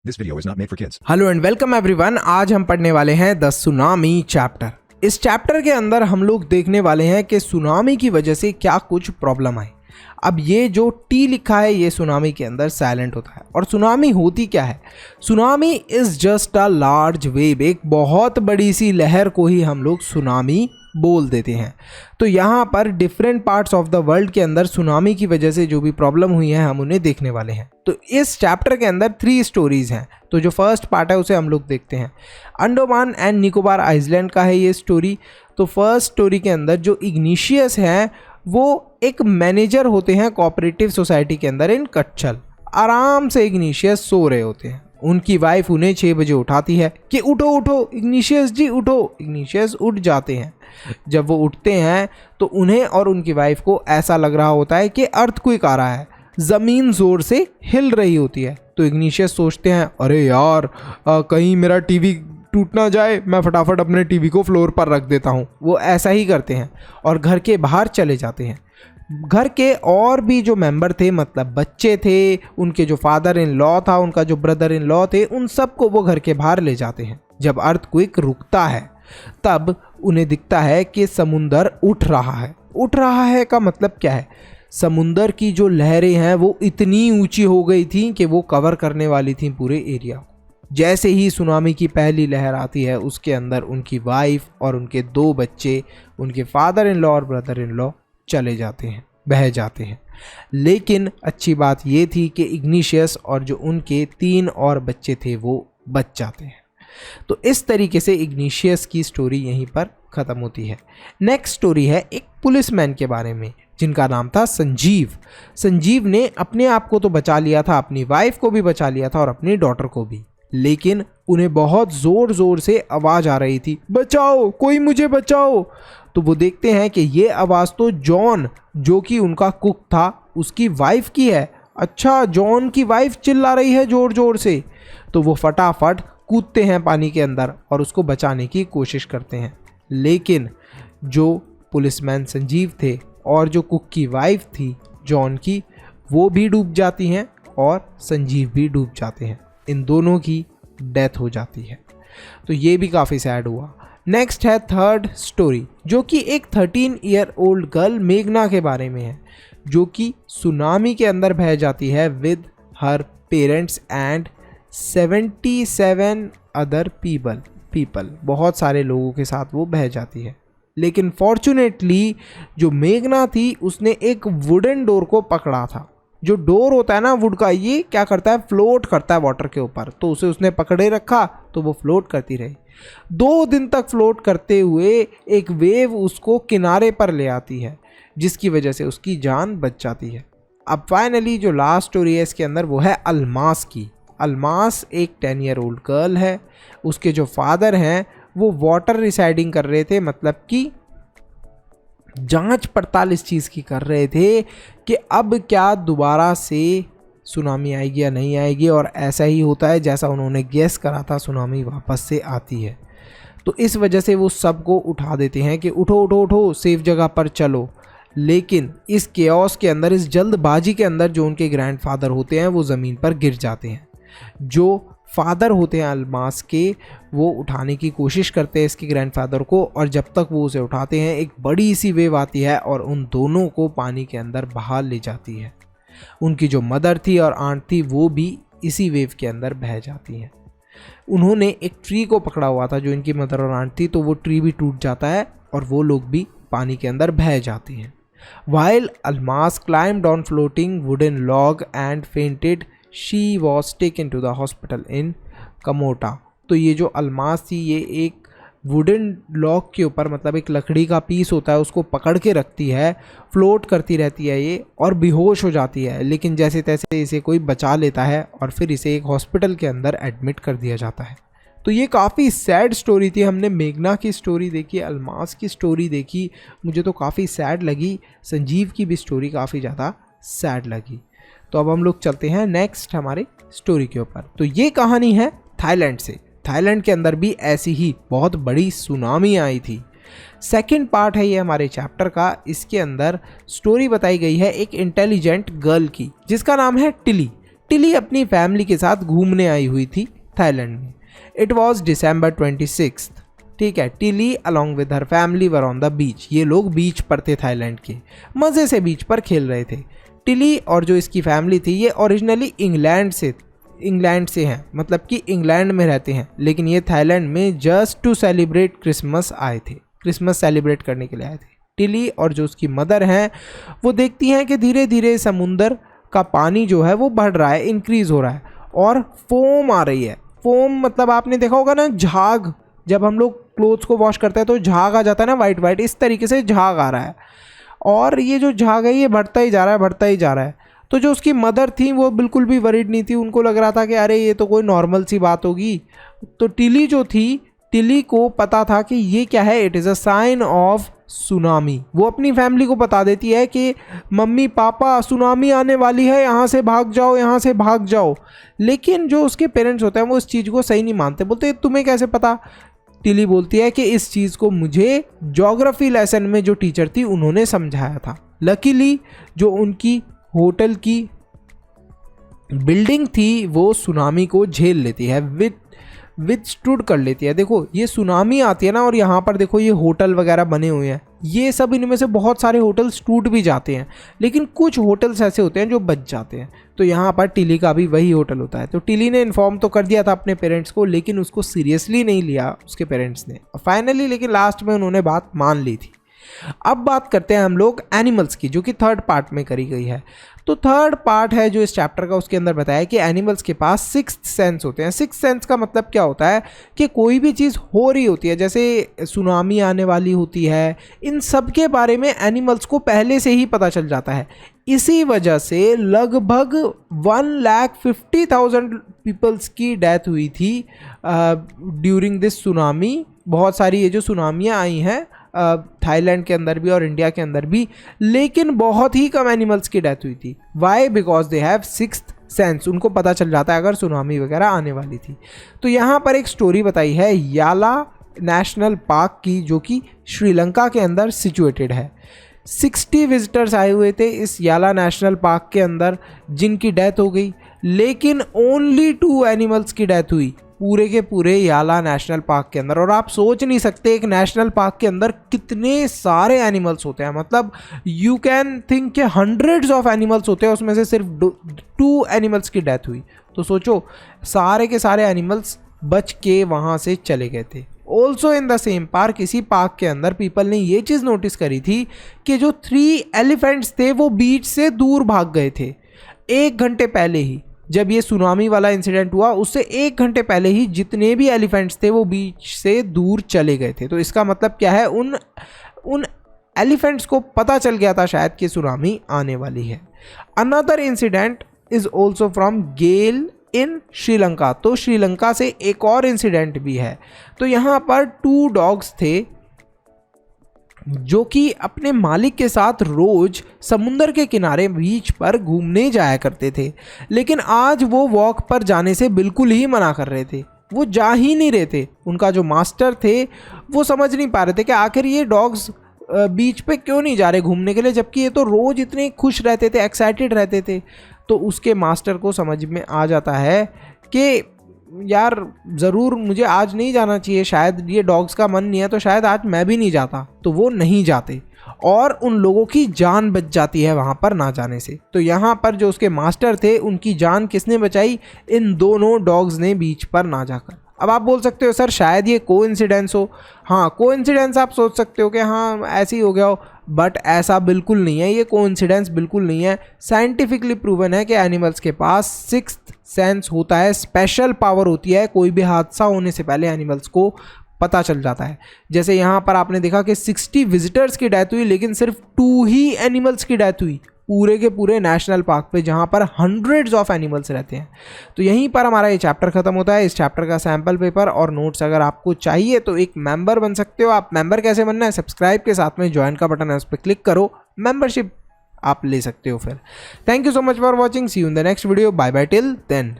This video is not made for kids. Hello and welcome everyone. आज हम पढ़ने वाले हैं द सुनामी चैप्टर। इस चैप्टर के अंदर हम लोग देखने वाले हैं कि सुनामी की वजह से क्या कुछ प्रॉब्लम आई। अब ये जो टी लिखा है ये सुनामी के अंदर साइलेंट होता है। और सुनामी होती क्या है? Tsunami is just a large wave. एक बहुत बड़ी सी लहर को ही हम लोग सुनामी बोल देते हैं। तो यहाँ पर different parts of the world के अंदर सुनामी की वजह से जो भी प्रॉब्लम हुई है हम उन्हें देखने वाले हैं। तो इस चैप्टर के अंदर 3 स्टोरीज हैं। तो जो फर्स्ट पार्ट है उसे हम लोग देखते हैं। अंडमान एंड निकोबार आइलैंड का है ये स्टोरी। तो फर्स्ट स्टोरी के अंदर जो इग्निशियस हैं वो एक मैनेजर होते हैं कोऑपरेटिव सोसाइटी के अंदर इन कच्छल। आराम से इग्निशियस सो रहे होते हैं। उनकी वाइफ उन्हें 6 बजे उठाती है कि उठो उठो इग्निशियस जी उठो। इग्निशियस उठ जाते हैं। जब वो उठते हैं तो उन्हें और उनकी वाइफ को ऐसा लग रहा होता है कि अर्थक्वेक आ रहा है, ज़मीन ज़ोर से हिल रही होती है। तो इग्निशियस सोचते हैं अरे यार कहीं मेरा टीवी टूट ना जाए, मैं फटाफट अपने टीवी को फ्लोर पर रख देता हूँ। वो ऐसा ही करते हैं और घर के बाहर चले जाते हैं। घर के और भी जो मेंबर थे, मतलब बच्चे थे, उनके जो फादर इन लॉ था, उनका जो ब्रदर इन लॉ थे, उन सबको वो घर के बाहर ले जाते हैं। जब अर्थक्वेक रुकता है तब उन्हें दिखता है कि समुंदर उठ रहा है। उठ रहा है का मतलब क्या है? समुंदर की जो लहरें हैं वो इतनी ऊंची हो गई थी कि वो कवर करने वाली थी पूरे एरिया को। जैसे ही सुनामी की पहली लहर आती है उसके अंदर उनकी वाइफ और उनके 2 बच्चे, उनके फादर इन लॉ और ब्रदर इन लॉ चले जाते हैं, बह जाते हैं। लेकिन अच्छी बात ये थी कि इग्निशियस और जो उनके 3 और बच्चे थे वो बच जाते हैं। तो इस तरीके से इग्निशियस की स्टोरी यहीं पर ख़त्म होती है। नेक्स्ट स्टोरी है एक पुलिसमैन के बारे में जिनका नाम था संजीव। संजीव ने अपने आप को तो बचा लिया था, अपनी वाइफ को भी बचा लिया था और अपनी डॉटर को भी। लेकिन उन्हें बहुत ज़ोर ज़ोर से आवाज़ आ रही थी, बचाओ कोई मुझे बचाओ। तो वो देखते हैं कि ये आवाज़ तो जॉन जो कि उनका कुक था उसकी वाइफ की है। अच्छा, जॉन की वाइफ चिल्ला रही है ज़ोर ज़ोर से। तो वो फटाफट कूदते हैं पानी के अंदर और उसको बचाने की कोशिश करते हैं। लेकिन जो पुलिसमैन संजीव थे और जो कुक की वाइफ थी जॉन की, वो भी डूब जाती हैं और संजीव भी डूब जाते हैं। इन दोनों की डेथ हो जाती है। तो ये भी काफ़ी सैड हुआ। नेक्स्ट है थर्ड स्टोरी जो कि एक 13 ईयर ओल्ड गर्ल मेघना के बारे में है, जो कि सुनामी के अंदर बह जाती है with her parents and 77 other people. बहुत सारे लोगों के साथ वो बह जाती है। लेकिन फॉर्चुनेटली जो मेघना थी उसने एक वुडन डोर को पकड़ा था। जो डोर होता है ना वुड का, ये क्या करता है, फ्लोट करता है वाटर के ऊपर। तो उसे उसने पकड़े रखा तो वो फ्लोट करती रही। 2 दिन तक फ्लोट करते हुए एक वेव उसको किनारे पर ले आती है, जिसकी वजह से उसकी जान बच जाती है। अब फाइनली जो लास्ट स्टोरी है इसके अंदर वो है अलमास की। अलमास एक 10 ईयर ओल्ड गर्ल है। उसके जो फादर हैं वो वाटर रिसाइडिंग कर रहे थे, मतलब कि जांच पड़ताल इस चीज़ की कर रहे थे कि अब क्या दोबारा से सुनामी आएगी या नहीं आएगी। और ऐसा ही होता है जैसा उन्होंने गेस करा था, सुनामी वापस से आती है। तो इस वजह से वो सबको उठा देते हैं कि उठो उठो उठो, सेफ जगह पर चलो। लेकिन इस केओस के अंदर, इस जल्दबाजी के अंदर जो उनके ग्रैंडफादर होते हैं वो ज़मीन पर गिर जाते हैं। जो फादर होते हैं अलमास के, वो उठाने की कोशिश करते हैं इसके ग्रैंडफादर को, और जब तक वो उसे उठाते हैं एक बड़ी सी वेव आती है और उन दोनों को पानी के अंदर बहा ले जाती है। उनकी जो मदर थी और आंट थी वो भी इसी वेव के अंदर बह जाती हैं। उन्होंने एक ट्री को पकड़ा हुआ था जो इनकी मदर और आंट थी, तो वो ट्री भी टूट जाता है और वो लोग भी पानी के अंदर बह जाती हैं। While Almas climbed on floating wooden log and fainted, she was taken to the hospital in Kamota। तो ये जो अलमास थी ये एक वुडन लॉग के ऊपर, मतलब एक लकड़ी का पीस होता है, उसको पकड़ के रखती है, फ्लोट करती रहती है ये, और बेहोश हो जाती है। लेकिन जैसे तैसे इसे कोई बचा लेता है और फिर इसे एक हॉस्पिटल के अंदर एडमिट कर दिया जाता है। तो ये काफ़ी सैड स्टोरी थी। हमने मेघना की स्टोरी देखी, अलमास की स्टोरी देखी, मुझे तो काफ़ी सैड लगी। संजीव की भी स्टोरी काफ़ी ज़्यादा सैड लगी। तो अब हम लोग चलते हैं नेक्स्ट हमारे स्टोरी के ऊपर। तो ये कहानी है थाईलैंड से। थाईलैंड के अंदर भी ऐसी ही बहुत बड़ी सुनामी आई थी। सेकंड पार्ट है ये हमारे चैप्टर का। इसके अंदर स्टोरी बताई गई है एक इंटेलिजेंट गर्ल की जिसका नाम है टिली। टिली अपनी फैमिली के साथ घूमने आई हुई थी थाईलैंड में। इट वॉज December 26, ठीक है। Tilly along with her family were on the beach. ये लोग बीच पर थे थाईलैंड के, मज़े से बीच पर खेल रहे थे। टिली और जो इसकी फैमिली थी ये ओरिजिनली इंग्लैंड से हैं, मतलब कि इंग्लैंड में रहते हैं, लेकिन ये थाईलैंड में जस्ट टू सेलिब्रेट क्रिसमस आए थे, क्रिसमस सेलिब्रेट करने के लिए आए थे। टिली और जो उसकी मदर हैं वो देखती हैं कि धीरे धीरे समुंदर का पानी जो है वो बढ़ रहा है, इंक्रीज़ हो रहा है और फोम आ रही है। फोम मतलब आपने देखा होगा ना, झाग, जब हम लोग क्लोथ्स को वॉश करते हैं तो झाग आ जाता है ना, वाइट वाइट, इस तरीके से झाग आ रहा है और ये जो झाग है ये बढ़ता ही जा रहा है, बढ़ता ही जा रहा है। तो जो उसकी मदर थी वो बिल्कुल भी वरीड नहीं थी, उनको लग रहा था कि अरे ये तो कोई नॉर्मल सी बात होगी। तो टिली जो थी, टिली को पता था कि ये क्या है, it is a sign of tsunami. वो अपनी फैमिली को बता देती है कि मम्मी पापा सुनामी आने वाली है, यहाँ से भाग जाओ, यहाँ से भाग जाओ। लेकिन जो उसके पेरेंट्स होते हैं वो इस चीज़ को सही नहीं मानते, बोलते तुम्हें कैसे पता। टिली बोलती है कि इस चीज़ को मुझे ज्योग्राफी लेसन में जो टीचर थी उन्होंने समझाया था। लकीली जो उनकी होटल की बिल्डिंग थी वो सुनामी को झेल लेती है, विथस्टूड कर लेती है। देखो ये सुनामी आती है ना, और यहाँ पर देखो ये होटल वगैरह बने हुए हैं, ये सब इनमें से बहुत सारे होटल्स टूट भी जाते हैं, लेकिन कुछ होटल्स ऐसे होते हैं जो बच जाते हैं। तो यहाँ पर टिली का भी वही होटल होता है। तो टिली ने इन्फॉर्म तो कर दिया था अपने पेरेंट्स को, लेकिन उसको सीरियसली नहीं लिया उसके पेरेंट्स ने फाइनली, लेकिन लास्ट में उन्होंने बात मान ली थी। अब बात करते हैं हम लोग एनिमल्स की, जो कि थर्ड पार्ट में करी गई है। तो थर्ड पार्ट है जो इस चैप्टर का, उसके अंदर बताया कि एनिमल्स के पास सिक्स्थ सेंस होते हैं। सिक्स्थ सेंस का मतलब क्या होता है कि कोई भी चीज़ हो रही होती है, जैसे सुनामी आने वाली होती है, इन सब के बारे में एनिमल्स को पहले से ही पता चल जाता है। इसी वजह से लगभग 1,50,000 पीपल्स की डेथ हुई थी ड्यूरिंग दिस सुनामी। बहुत सारी ये जो सुनामियाँ आई हैं थाईलैंड के अंदर भी और इंडिया के अंदर भी, लेकिन बहुत ही कम एनिमल्स की डेथ हुई थी। Why? Because they have sixth sense, उनको पता चल जाता है अगर सुनामी वगैरह आने वाली थी। तो यहाँ पर एक स्टोरी बताई है याला नेशनल पार्क की, जो कि श्रीलंका के अंदर सिचुएटेड है। 60 विजिटर्स आए हुए थे इस याला नेशनल पार्क के अंदर, जिनकी डेथ हो गई, लेकिन ओनली 2 एनिमल्स की डेथ हुई पूरे के पूरे याला नेशनल पार्क के अंदर। और आप सोच नहीं सकते एक नेशनल पार्क के अंदर कितने सारे एनिमल्स होते हैं, मतलब यू कैन थिंक के हंड्रेड्स ऑफ एनिमल्स होते हैं, उसमें से सिर्फ 2 एनिमल्स की डेथ हुई। तो सोचो सारे के सारे एनिमल्स बच के वहाँ से चले गए थे। Also in the same park, इसी पार्क के अंदर पीपल ने ये चीज़ नोटिस करी थी कि जो 3 एलिफेंट्स थे वो बीच से दूर भाग गए थे 1 घंटे पहले ही। जब ये सुनामी वाला इंसिडेंट हुआ उससे 1 घंटे पहले ही जितने भी एलिफेंट्स थे वो बीच से दूर चले गए थे। तो इसका मतलब क्या है, उन एलिफेंट्स को पता चल गया था शायद कि सुनामी आने वाली है। Another incident is also from Galle in Sri Lanka. तो श्रीलंका से एक और इंसिडेंट भी है। तो यहाँ पर 2 डॉग्स थे जो कि अपने मालिक के साथ रोज समुंदर के किनारे बीच पर घूमने जाया करते थे, लेकिन आज वो वॉक पर जाने से बिल्कुल ही मना कर रहे थे, वो जा ही नहीं रहे थे। उनका जो मास्टर थे वो समझ नहीं पा रहे थे कि आखिर ये डॉग्स बीच पे क्यों नहीं जा रहे घूमने के लिए, जबकि ये तो रोज़ इतने खुश रहते थे, एक्साइटेड रहते थे। तो उसके मास्टर को समझ में आ जाता है कि यार ज़रूर मुझे आज नहीं जाना चाहिए, शायद ये डॉग्स का मन नहीं है तो शायद आज मैं भी नहीं जाता। तो वो नहीं जाते और उन लोगों की जान बच जाती है वहाँ पर ना जाने से। तो यहाँ पर जो उसके मास्टर थे उनकी जान किसने बचाई? इन दोनों डॉग्स ने बीच पर ना जाकर। अब आप बोल सकते हो सर शायद ये कोइंसिडेंस हो। हाँ कोइंसिडेंस आप सोच सकते हो कि हाँ ऐसे ही हो गया हो, बट ऐसा बिल्कुल नहीं है, ये कोइंसिडेंस बिल्कुल नहीं है। साइंटिफिकली प्रूवन है कि एनिमल्स के पास सिक्स्थ सेंस होता है, स्पेशल पावर होती है, कोई भी हादसा होने से पहले एनिमल्स को पता चल जाता है। जैसे यहाँ पर आपने देखा कि 60 विजिटर्स की डेथ हुई, लेकिन सिर्फ 2 ही एनिमल्स की डेथ हुई पूरे के पूरे नेशनल पार्क पे, जहाँ पर हंड्रेड्स ऑफ एनिमल्स रहते हैं। तो यहीं पर हमारा ये चैप्टर खत्म होता है। इस चैप्टर का सैम्पल पेपर और नोट्स अगर आपको चाहिए तो एक मेंबर बन सकते हो। आप मेंबर कैसे बनना है? सब्सक्राइब के साथ में ज्वाइन का बटन है, उस पर क्लिक करो, मेंबरशिप आप ले सकते हो फिर। Thank you so much for watching, see you in the next video, bye bye till then.